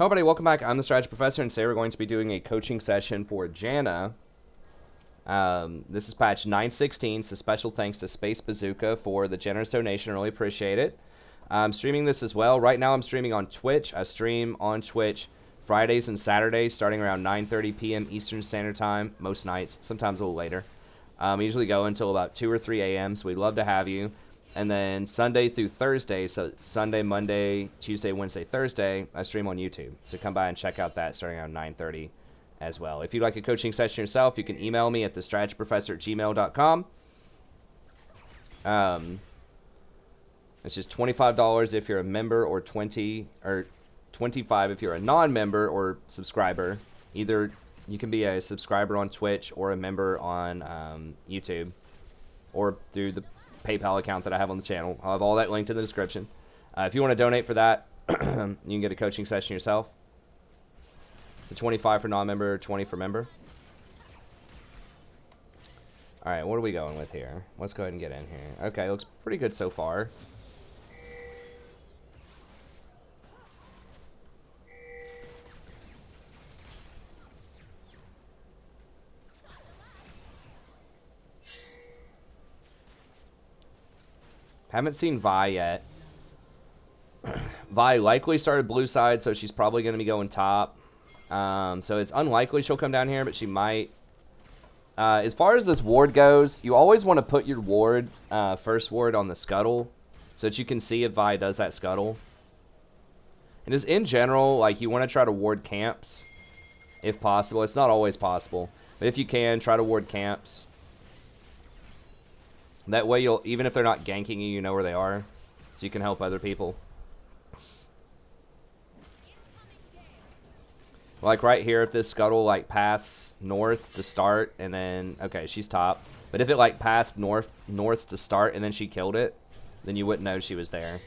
Hello everybody, welcome back. I'm the Strategy Professor, and today we're going to be doing a coaching session for Janna. This is patch 916, so special thanks to Space Bazooka for the generous donation. Really appreciate it. I'm streaming this as well. Right now I'm streaming on Twitch. I stream on Twitch Fridays and Saturdays starting around 9:30 p.m. Eastern Standard Time, most nights, sometimes a little later. We usually go until about 2 or 3 a.m., so we'd love to have you. And then Sunday through Thursday, so Sunday, Monday, Tuesday, Wednesday, Thursday, I stream on YouTube. So come by and check out that starting around 9:30 as well. If you'd like a coaching session yourself, you can email me at thestrategyprofessor@gmail.com. It's just $25 if you're a member, or $25 if you're a non-member or subscriber. Either you can be a subscriber on Twitch or a member on YouTube, or through the PayPal account that I have on the channel. I'll have all that linked in the description. If you want to donate for that, you can get a coaching session yourself. It's $25 for non-member, $20 for member. All right, what are we going with here? Let's go ahead and get in here. Okay, looks pretty good so far. Haven't seen Vi yet. Vi likely started blue side, so she's probably going to be going top. So it's unlikely she'll come down here, but she might. As far as this ward goes, you always want to put your ward, first ward on the scuttle, so that you can see if Vi does that scuttle. And just in general, like, you want to try to ward camps, if possible. It's not always possible, but if you can, try to ward camps. That way you'll, even if they're not ganking you, you know where they are, so you can help other people. Like right here, if this scuttle like paths north to start, and then, okay, she's top. But if it like pathed north to start and then she killed it, then you wouldn't know she was there.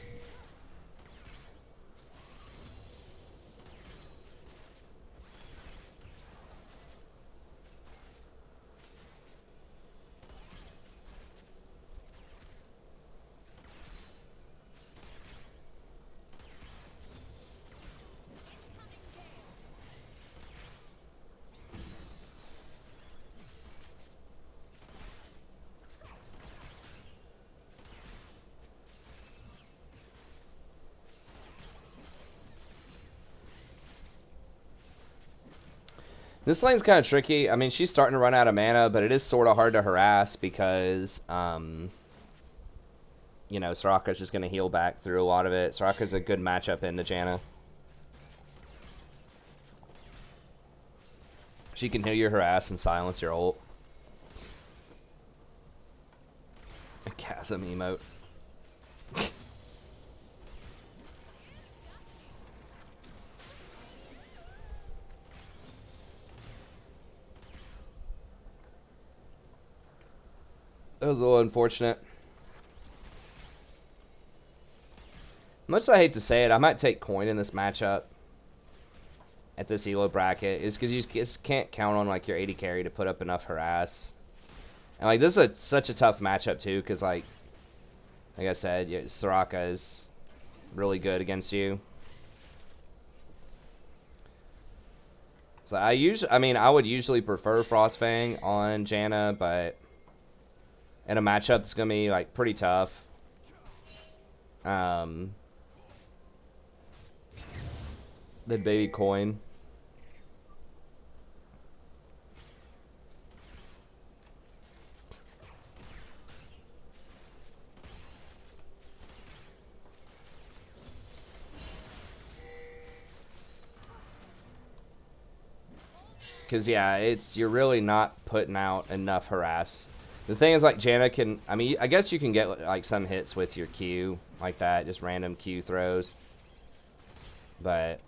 This lane's kind of tricky. I mean, she's starting to run out of mana, but it is sort of hard to harass because, you know, Soraka's just going to heal back through a lot of it. Soraka's a good matchup into Janna. She can heal your harass and silence your ult. A chasm emote. That was a little unfortunate. Much as I hate to say it, I might take coin in this matchup at this elo bracket, is because you just can't count on like your 80 carry to put up enough harass. And like, this is such a tough matchup too, because like I said, yeah, Soraka is really good against you. So I would usually prefer Frostfang on Janna, but in a matchup that's gonna be like pretty tough. The baby coin. Because yeah, you're really not putting out enough harass. The thing is, like, Janna can, I mean, I guess you can get like some hits with your Q like that, just random Q throws, but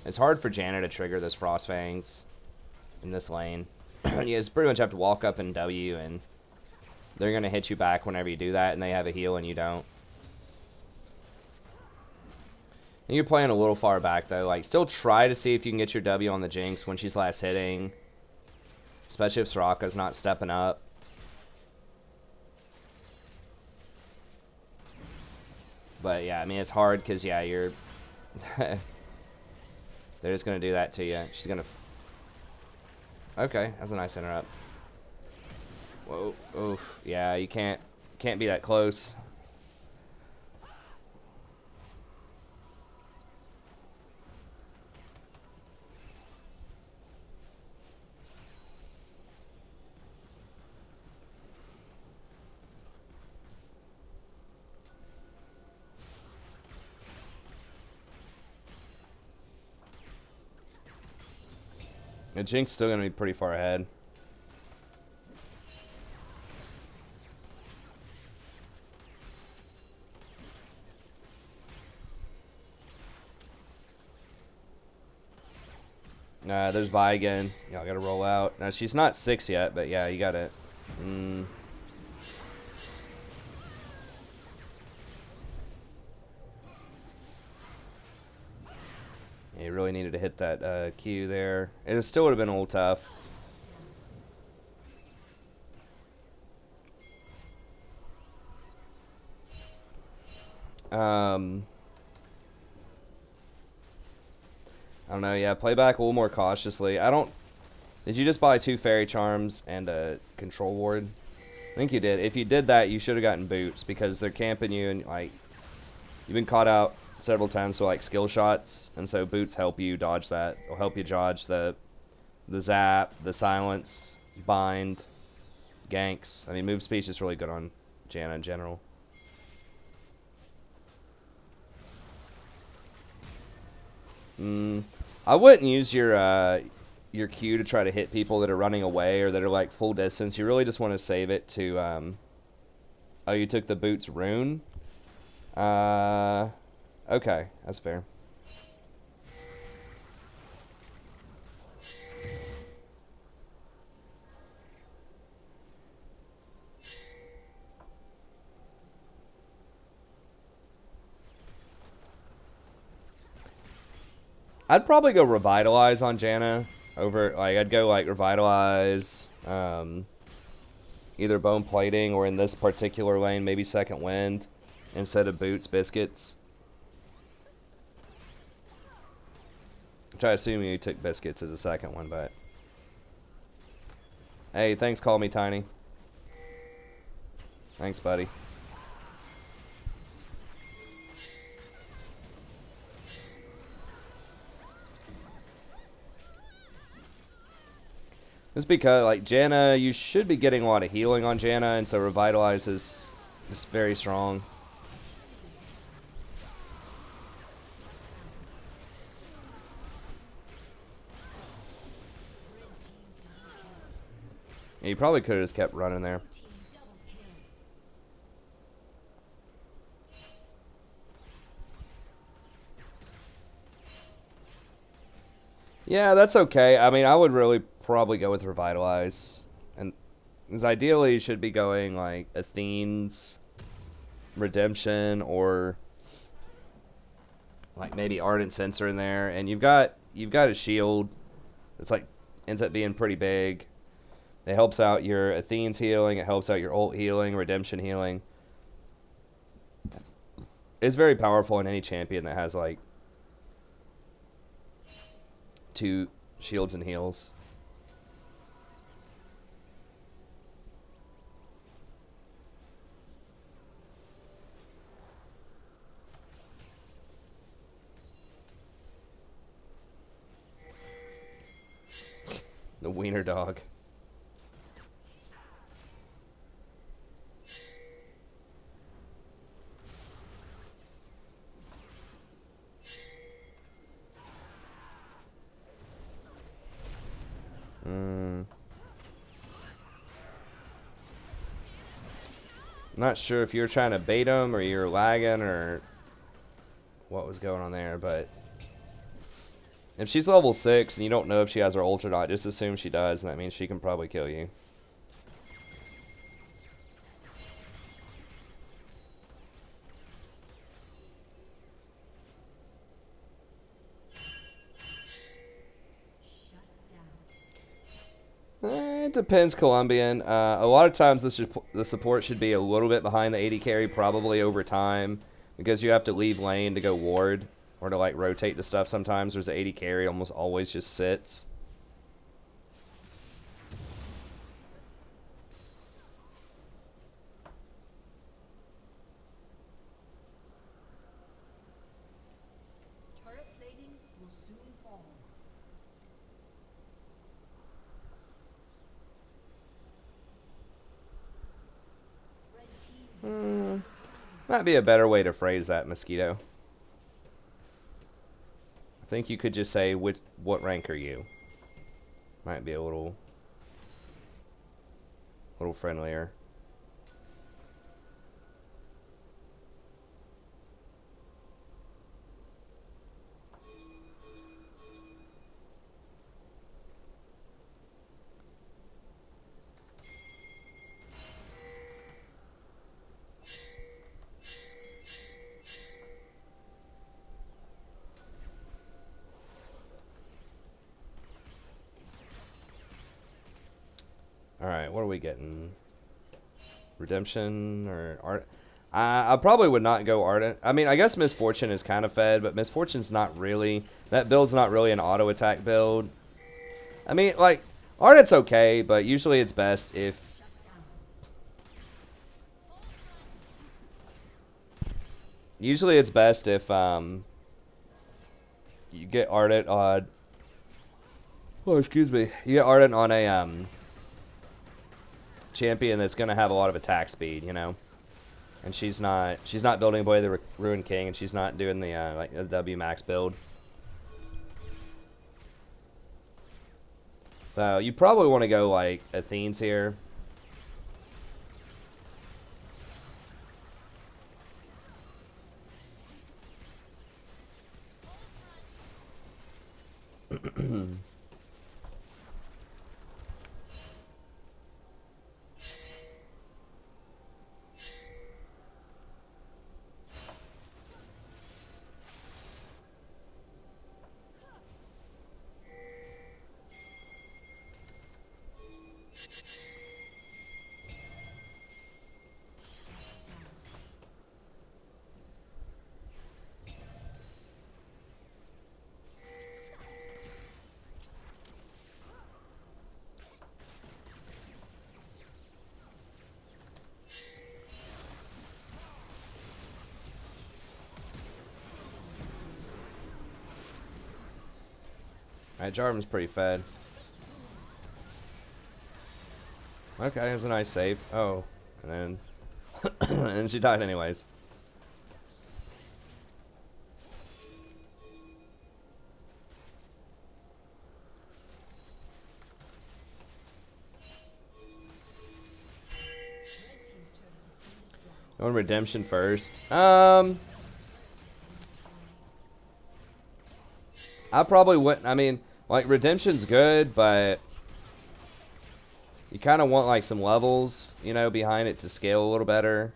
it's hard for Janna to trigger those Frostfangs in this lane. You just pretty much have to walk up and W, and they're gonna hit you back whenever you do that, and they have a heal and you don't. And you're playing a little far back though. Like, still try to see if you can get your W on the Jinx when she's last hitting, especially if Soraka's not stepping up. But yeah, I mean, it's hard because, yeah, you're They're just gonna do that to you. She's gonna. Okay, that's a nice interrupt. Whoa, oof. Yeah, you can't be that close. And Jink's still gonna be pretty far ahead. Nah, there's Vi again. Y'all gotta roll out. Now, she's not 6 yet, but yeah, you got it. Yeah, you really needed to hit that Q there. It still would have been a little tough. I don't know. Yeah, play back a little more cautiously. I don't. Did you just buy 2 fairy charms and a control ward? I think you did. If you did that, you should have gotten boots because they're camping you and like you've been caught out several times with like skill shots, and so boots help you dodge that. It'll help you dodge the zap, the silence, bind, ganks. I mean, move speed is really good on Janna in general. I wouldn't use your Q to try to hit people that are running away or that are like full distance. You really just want to save it to oh, you took the boots rune? Okay, that's fair. I'd probably go Revitalize on Janna over, like, I'd go, like, Revitalize, either Bone Plating or in this particular lane, maybe Second Wind instead of Boots, Biscuits. Which I assume you took Biscuits as a second one, but... Hey, thanks, Call Me Tiny. Thanks, buddy. Just because, like, Janna, you should be getting a lot of healing on Janna, and so Revitalize is very strong. Yeah, you probably could have just kept running there. Yeah, that's okay. I mean, I would really probably go with Revitalize. And because ideally you should be going like Athene's Redemption or like maybe Ardent Sensor in there. And you've got a shield that's like ends up being pretty big. It helps out your Athene's healing, it helps out your ult healing, Redemption healing. It's very powerful in any champion that has like 2 shields and heals. The wiener dog. Not sure if you're trying to bait him or you're lagging or what was going on there, but if she's level 6 and you don't know if she has her ult or not, just assume she does, and that means she can probably kill you. It depends, Colombian. A lot of times the support should be a little bit behind the AD carry, probably over time, because you have to leave lane to go ward or to like rotate the stuff sometimes. There's an 80 carry, almost always just sits. Turret plating will soon fall. Might be a better way to phrase that, Mosquito. I think you could just say, what rank are you? Might be a little friendlier. Alright, what are we getting? Redemption or Art? I probably would not go Ardent. I mean, I guess Misfortune is kind of fed, but Misfortune's not really... That build's not really an auto-attack build. I mean, like, Ardent's okay, but usually it's best if... Usually it's best if, you get Ardent on... Oh, excuse me. You get Ardent on a, champion that's going to have a lot of attack speed, you know? And she's not building Boy the Ruined King, and she's not doing the, like, the W max build. So, you probably want to go, like, Athene's here. Alright, Jarvan's pretty fed. Okay, that's a nice save. Oh, and then... and she died anyways. Going Redemption first. I probably wouldn't. I mean, like, Redemption's good, but you kind of want, like, some levels, you know, behind it to scale a little better.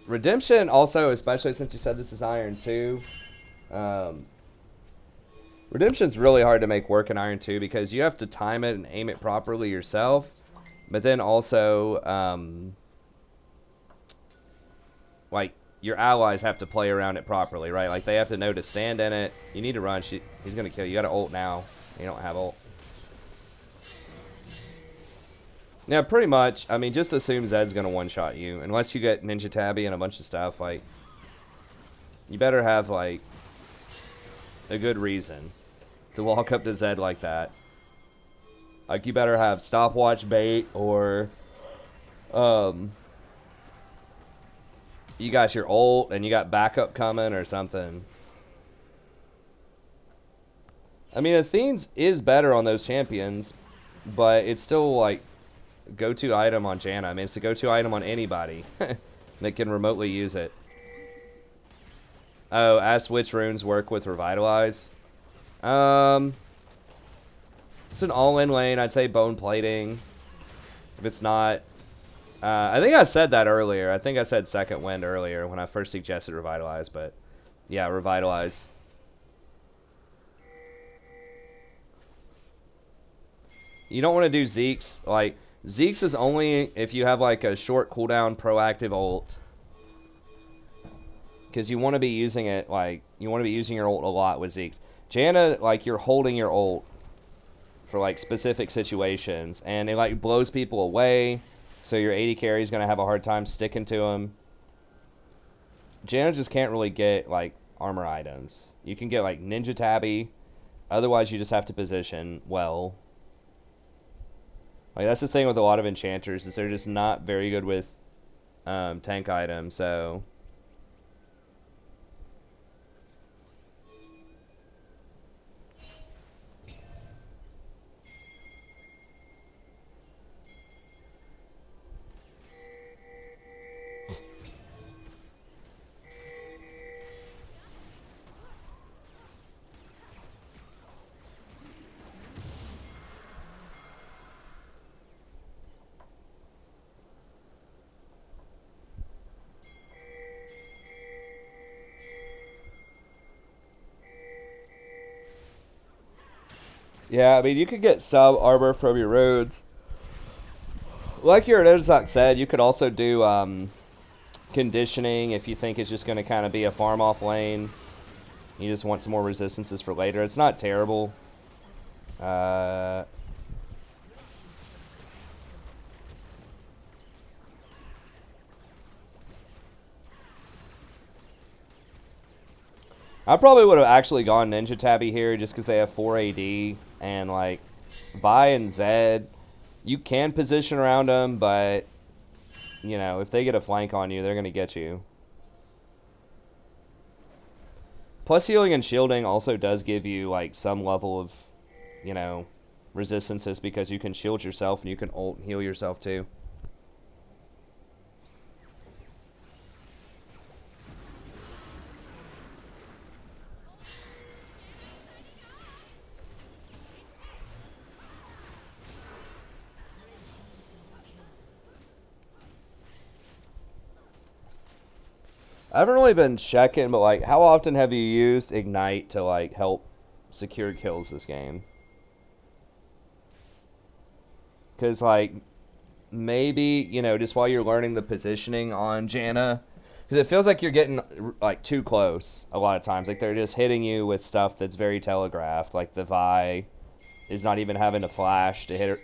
Redemption also, especially since you said this is Iron 2, Redemption's really hard to make work in Iron 2 because you have to time it and aim it properly yourself, but then also, like, your allies have to play around it properly, right? Like, they have to know to stand in it. You need to run. He's going to kill you. You got to ult now. You don't have ult. Yeah, pretty much. I mean, just assume Zed's going to one-shot you. Unless you get Ninja Tabby and a bunch of stuff. Like, you better have, like, a good reason to walk up to Zed like that. Like, you better have stopwatch bait or, you got your ult and you got backup coming or something. I mean, Athene's is better on those champions, but it's still like go-to item on Janna. I mean, it's the go-to item on anybody that can remotely use it. Oh, ask which runes work with Revitalize. It's an all-in lane. I'd say bone plating. If it's not... I think I said that earlier. I think I said second wind earlier when I first suggested Revitalize, but yeah, Revitalize. You don't want to do Zeke's. Like, Zeke's is only if you have like a short cooldown proactive ult. because you want to be using it, like, you want to be using your ult a lot with Zeke's. Janna, like, you're holding your ult for, like, specific situations, and it, like, blows people away, so your AD carry is going to have a hard time sticking to them. Janna just can't really get, like, armor items. You can get, like, Ninja Tabby, otherwise you just have to position well. Like, that's the thing with a lot of enchanters, is they're just not very good with tank items, so... Yeah, I mean, you could get sub armor from your roads. Like your Ozok said, you could also do conditioning if you think it's just going to kind of be a farm off lane. You just want some more resistances for later. It's not terrible. I probably would have actually gone Ninja Tabby here just because they have 4 AD. And, like, Vi and Zed, you can position around them, but, you know, if they get a flank on you, they're going to get you. Plus, healing and shielding also does give you, like, some level of, you know, resistances because you can shield yourself and you can ult and heal yourself, too. I haven't really been checking, but, like, how often have you used Ignite to, like, help secure kills this game? Because, like, maybe, you know, just while you're learning the positioning on Janna, because it feels like you're getting, like, too close a lot of times. Like, they're just hitting you with stuff that's very telegraphed. Like, the Vi is not even having to flash to hit her.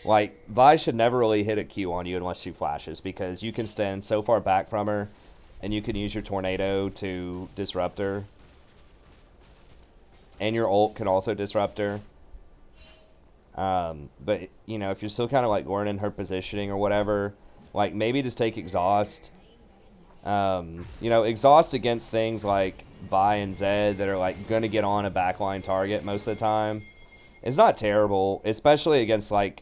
Like, Vi should never really hit a Q on you unless she flashes, because you can stand so far back from her and you can use your tornado to disrupt her. And your ult can also disrupt her. But, you know, if you're still kind of, like, learning her positioning or whatever, like, maybe just take Exhaust. You know, Exhaust against things like Vi and Zed that are, like, going to get on a backline target most of the time. It's not terrible, especially against, like,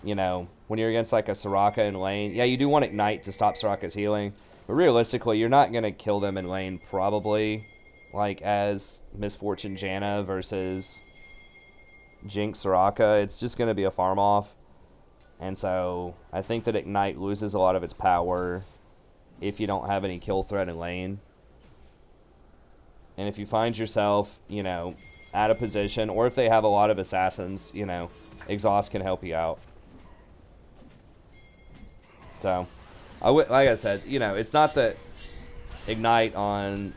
you know, when you're against, like, a Soraka in lane. Yeah, you do want Ignite to stop Soraka's healing. But realistically, you're not going to kill them in lane probably, like, as Misfortune Janna versus Jinx Soraka. It's just going to be a farm off. And so I think that Ignite loses a lot of its power if you don't have any kill threat in lane. And if you find yourself, you know, out of position, or if they have a lot of assassins, you know, Exhaust can help you out. So... like I said, you know, it's not that Ignite on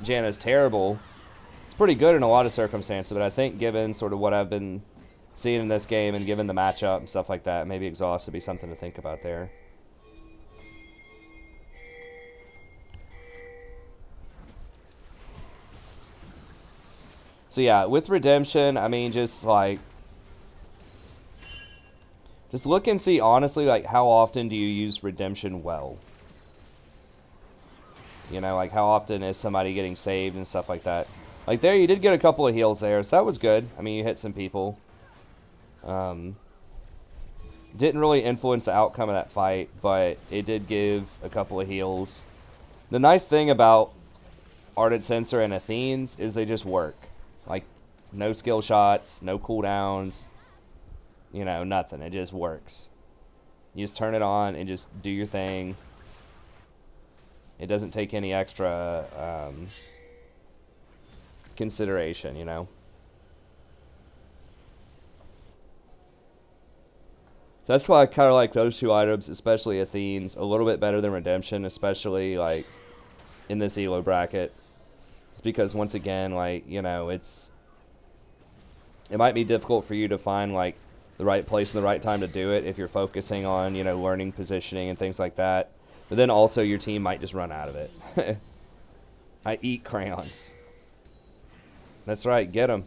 Janna is terrible. It's pretty good in a lot of circumstances, but I think given sort of what I've been seeing in this game and given the matchup and stuff like that, maybe Exhaust would be something to think about there. So yeah, with Redemption, I mean, just like... just look and see, honestly, like, how often do you use Redemption well? You know, like, how often is somebody getting saved and stuff like that? Like, there, you did get a couple of heals there, so that was good. I mean, you hit some people. Didn't really influence the outcome of that fight, but it did give a couple of heals. The nice thing about Ardent Censer and Athenes is they just work. Like, no skill shots, no cooldowns. You know, nothing. It just works. You just turn it on and just do your thing. It doesn't take any extra consideration, you know. That's why I kind of like those two items, especially Athenes, a little bit better than Redemption, especially, like, in this elo bracket. It's because once again, like, you know, it might be difficult for you to find like the right place and the right time to do it if you're focusing on, you know, learning positioning and things like that. But then also your team might just run out of it. I eat crayons. That's right, get them.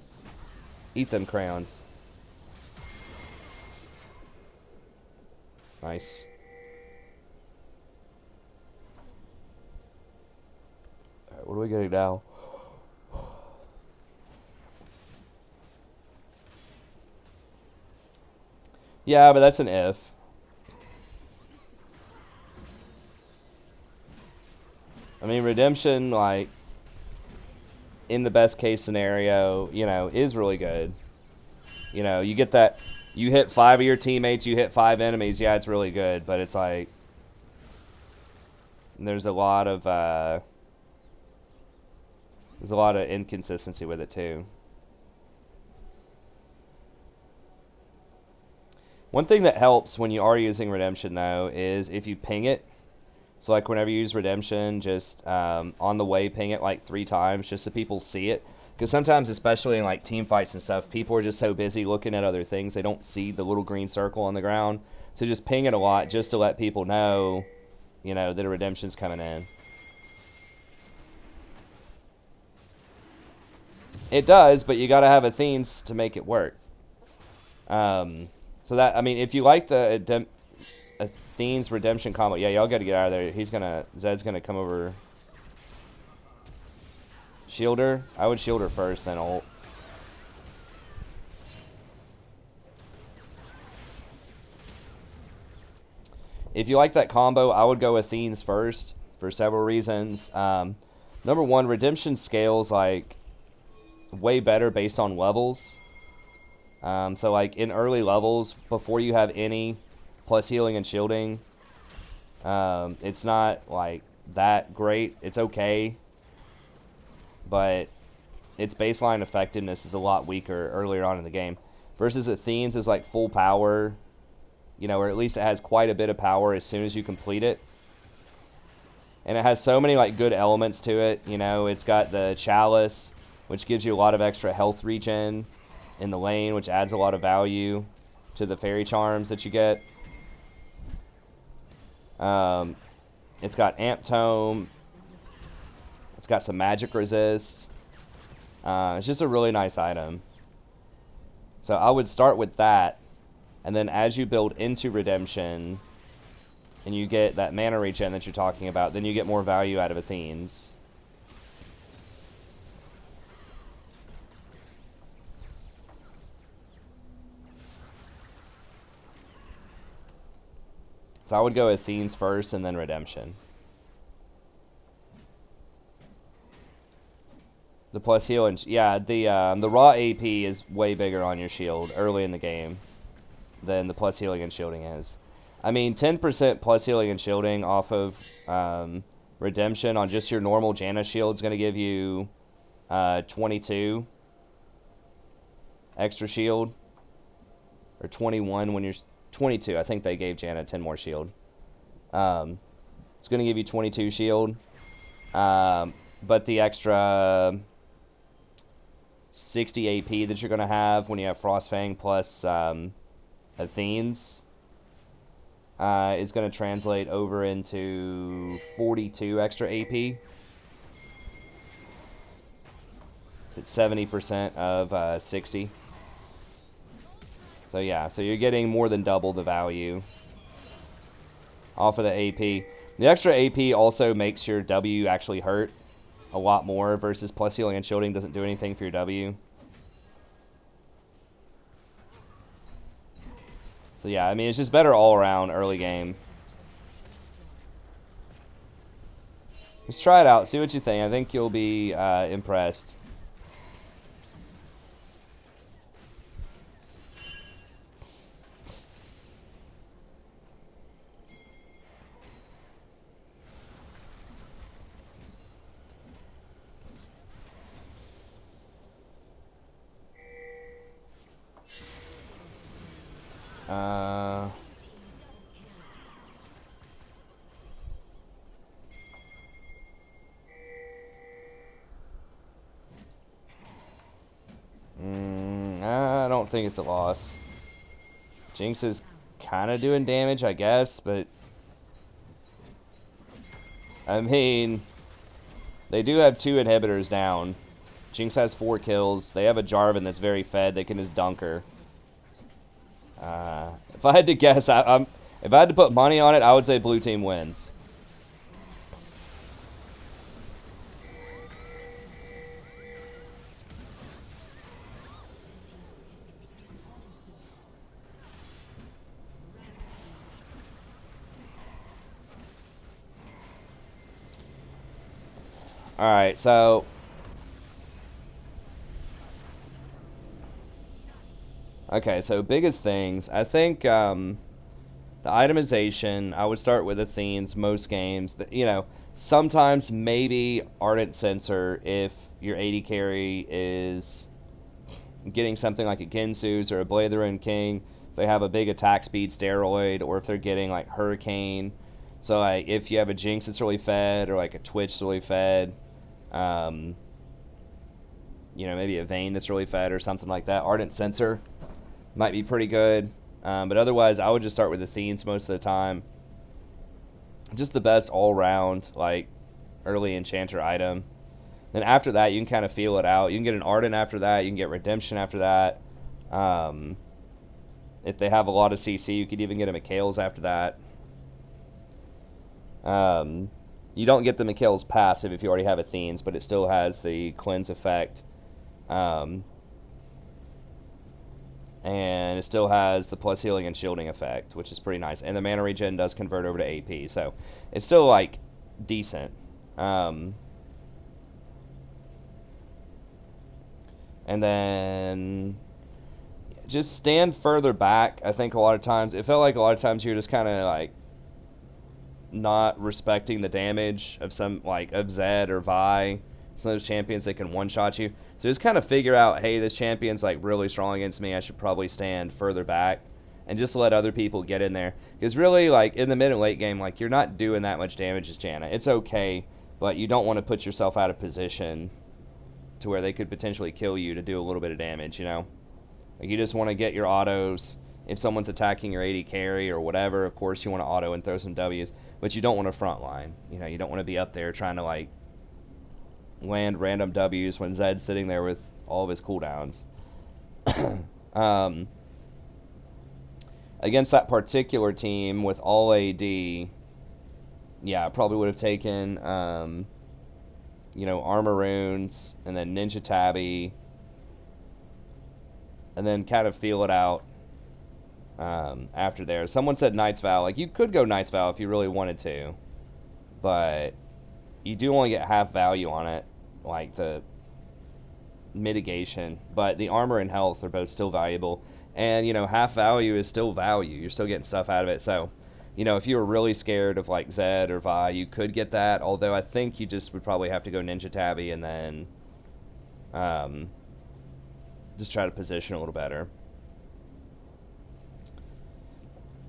Eat them crayons. Nice. Alright, what are we getting now? Yeah, but that's an if. I mean, redemption, like, in the best case scenario, you know, is really good. You know, you get that, you hit 5 of your teammates, you hit 5 enemies, yeah, it's really good, but it's like, there's a lot of inconsistency with it too. One thing that helps when you are using redemption though is if you ping it. So like whenever you use redemption, just on the way ping it like 3 times just so people see it. Because sometimes, especially in like team fights and stuff, people are just so busy looking at other things they don't see the little green circle on the ground. So just ping it a lot just to let people know, you know, that a redemption's coming in. It does, but you got to have Athenes to make it work. So that, I mean, if you like the Athene's redemption combo, yeah, y'all got to get out of there. Zed's gonna come over. Shield her? I would shield her first, then ult. If you like that combo, I would go Athene's first for several reasons. Number one, redemption scales like way better based on levels. So like in early levels, before you have any plus healing and shielding, it's not like that great. It's okay, but its baseline effectiveness is a lot weaker earlier on in the game. Versus Athene's is like full power, you know, or at least it has quite a bit of power as soon as you complete it. And it has so many like good elements to it. You know, it's got the chalice, which gives you a lot of extra health regen in the lane, which adds a lot of value to the fairy charms that you get. It's got amp tome. It's got some magic resist. It's just a really nice item. So I would start with that, and then as you build into redemption and you get that mana regen that you're talking about, then you get more value out of Athene's. So I would go Athene's first and then redemption. The plus heal and yeah, the raw AP is way bigger on your shield early in the game than the plus healing and shielding is. I mean, 10% plus healing and shielding off of redemption on just your normal Janna shield is going to give you 22 extra shield, or 21 when you're 22. I think they gave Janna 10 more shield. It's going to give you 22 shield, but the extra 60 AP that you're going to have when you have Frostfang plus Athene's is going to translate over into 42 extra AP. It's 70% of 60. So yeah, so you're getting more than double the value off of the AP. The extra AP also makes your W actually hurt a lot more versus plus healing and shielding doesn't do anything for your W. So yeah, I mean, it's just better all around early game. Just try it out, see what you think. I think you'll be impressed. think it's a loss. Jinx is kind of doing damage, I guess, but I mean, they do have 2 inhibitors down. Jinx has 4 kills. They have a Jarvan that's very fed. They can just dunk her. If I had to guess, if I had to put money on it, I would say blue team wins. Alright, so okay, so biggest things. I think the itemization, I would start with Athene's most games. You know, sometimes maybe Ardent Sensor if your AD carry is getting something like a Ginsu's or a Blade of the Ruined King. If they have a big attack speed steroid, or if they're getting like Hurricane. So like if you have a Jinx that's really fed, or like a Twitch that's really fed, you know, maybe a Vayne that's really fed or something like that. Ardent Sensor might be pretty good. But otherwise, I would just start with Athene's most of the time. Just the best all-round, like, early Enchanter item. Then after that, you can kind of feel it out. You can get an Ardent after that. You can get Redemption after that. If they have a lot of CC, you could even get a Mikhail's after that. You don't get the Mikhail's passive if you already have Athene's, but it still has the cleanse effect. And it still has the plus healing and shielding effect, which is pretty nice. And the mana regen does convert over to AP, so it's still, like, decent. And then just stand further back. I think a lot of times, it felt like a lot of times you're just kind of, like, not respecting the damage of some, like, of Zed or Vi, some of those champions that can one-shot you. So just kind of figure out, hey, this champion's, like, really strong against me. I should probably stand further back and just let other people get in there. Because really, like, in the mid and late game, like, you're not doing that much damage as Janna. It's okay, but you don't want to put yourself out of position to where they could potentially kill you to do a little bit of damage, you know? Like, you just want to get your autos. If someone's attacking your AD carry or whatever, of course you want to auto and throw some W's, but you don't want to front line. You know, you don't want to be up there trying to, like, land random W's when Zed's sitting there with all of his cooldowns. Against that particular team with all AD, yeah, I probably would have taken, you know, Armor Runes, and then Ninja Tabby, and then kind of feel it out after there. Someone said Knight's Vow. Like, you could go Knight's Vow if you really wanted to, but you do only get half value on it, like the mitigation, but the armor and health are both still valuable. And, you know, half value is still value. You're still getting stuff out of it. So, you know, if you were really scared of, like, Zed or Vi, you could get that, although I think you just would probably have to go Ninja Tabby and then just try to position a little better.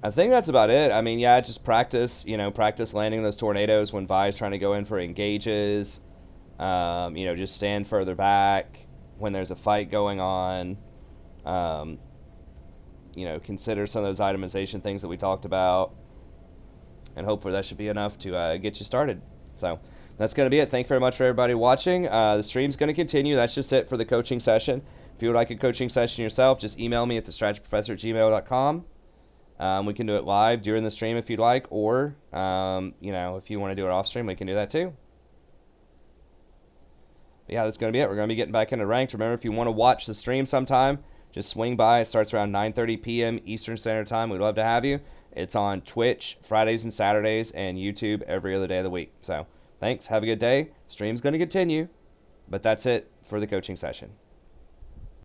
I think that's about it. I mean, yeah, just practice, you know, practice landing those tornadoes when Vi is trying to go in for engages. You know, just stand further back when there's a fight going on. You know, consider some of those itemization things that we talked about. And hopefully that should be enough to get you started. So that's going to be it. Thank you very much for everybody watching. The stream's going to continue. That's just it for the coaching session. If you would like a coaching session yourself, just email me at thestrategyprofessor@gmail.com. We can do it live during the stream if you'd like, or, you know, if you want to do it off stream, we can do that too. But yeah, that's going to be it. We're going to be getting back into ranked. Remember, if you want to watch the stream sometime, just swing by. It starts around 9:30 p.m. Eastern Standard Time. We'd love to have you. It's on Twitch Fridays and Saturdays, and YouTube every other day of the week. So thanks. Have a good day. Stream's going to continue, but that's it for the coaching session.